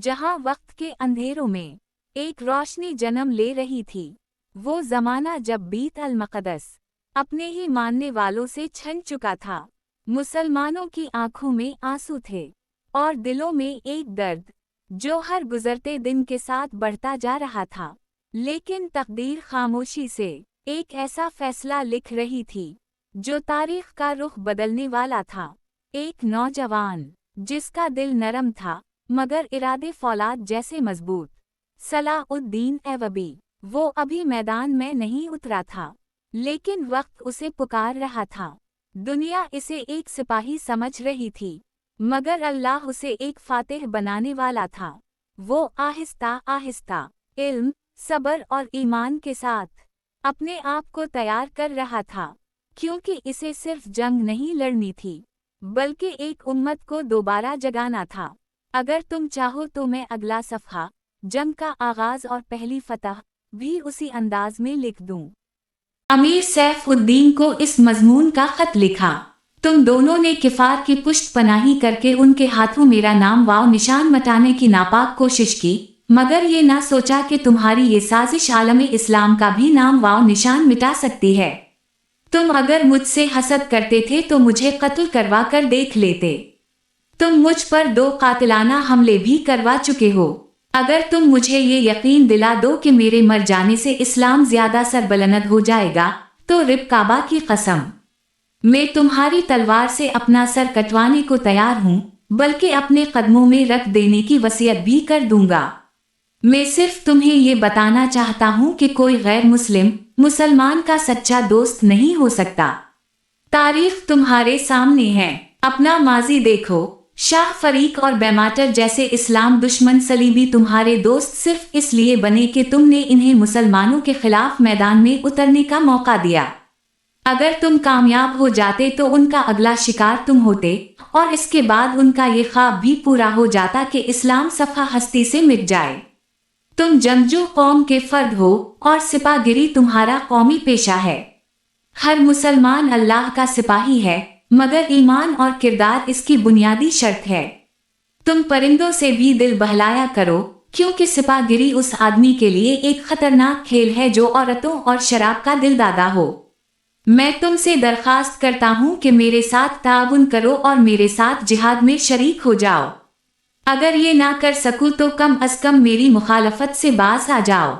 जहां वक्त के अंधेरों में एक रोशनी जन्म ले रही थी। वो जमाना जब बीत अल मक़दस अपने ही मानने वालों से छन चुका था। मुसलमानों की आंखों में आंसू थे और दिलों में एक दर्द जो हर गुजरते दिन के साथ बढ़ता जा रहा था। लेकिन तकदीर खामोशी से एक ऐसा फैसला लिख रही थी जो तारीख का रुख बदलने वाला था। एक नौजवान जिसका दिल नरम था मगर इरादे फौलाद जैसे मजबूत, सलाउद्दीन ऐवबी। वो अभी मैदान में नहीं उतरा था, लेकिन वक्त उसे पुकार रहा था। दुनिया इसे एक सिपाही समझ रही थी, मगर अल्लाह उसे एक फातिह बनाने वाला था। वो आहिस्ता आहिस्ता इल्म, सब्र और ईमान के साथ अपने आप को तैयार कर रहा था, क्योंकि इसे सिर्फ जंग नहीं लड़नी थी, बल्कि एक उम्मत को दोबारा जगाना था। अगर तुम चाहो तो मैं अगला सफ़हा, जंग का आगाज और पहली फतह भी उसी अंदाज में लिख दूं। अमीर सैफुद्दीन को इस मजमून का खत लिखा। तुम दोनों ने किफार की पुष्ट पनाही करके उनके हाथों मेरा नाम वाव निशान मटाने की नापाक कोशिश की, मगर ये ना सोचा कि तुम्हारी ये साजिश आलम इस्लाम का भी नाम वाव निशान मिटा सकती है। तुम अगर मुझसे हसद करते थे तो मुझे कत्ल करवा कर देख लेते। तुम मुझ पर 2 कातिलाना हमले भी करवा चुके हो। अगर तुम मुझे ये यकीन दिला दो कि मेरे मर जाने से इस्लाम ज्यादा सरबलंद हो जाएगा, तो रिब काबा की कसम, मैं तुम्हारी तलवार से अपना सर कटवाने को तैयार हूँ, बल्कि अपने कदमों में रख देने की वसीयत भी कर दूंगा। मैं सिर्फ तुम्हें ये बताना चाहता हूँ कि कोई गैर मुसलमान का सच्चा दोस्त नहीं हो सकता। तारीख तुम्हारे सामने है, अपना माजी देखो। शाह फरीक और बेमाटर जैसे इस्लाम दुश्मन सलीबी तुम्हारे दोस्त सिर्फ इसलिए बने कि तुमने इन्हें मुसलमानों के खिलाफ मैदान में उतरने का मौका दिया। अगर तुम कामयाब हो जाते तो उनका अगला शिकार तुम होते, और इसके बाद उनका ये ख्वाब भी पूरा हो जाता कि इस्लाम सफ़ा हस्ती से मिट जाए। तुम जंगजू कौम के फर्द हो और सिपागिरी तुम्हारा कौमी पेशा है। हर मुसलमान अल्लाह का सिपाही है, मगर ईमान और किरदार इसकी बुनियादी शर्त है। तुम परिंदों से भी दिल बहलाया करो, क्योंकि सिपागिरी उस आदमी के लिए एक खतरनाक खेल है जो औरतों और शराब का दिलदादा हो। मैं तुमसे दरखास्त करता हूँ कि मेरे साथ ताउन करो और मेरे साथ जिहाद में शरीक हो जाओ। अगर ये ना कर सकूं तो कम अज कम मेरी मुखालफत से बाज आ जाओ।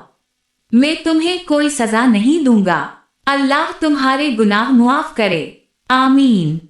मैं तुम्हें कोई सजा नहीं दूंगा। अल्लाह तुम्हारे गुनाह मुआफ करे। आमीन।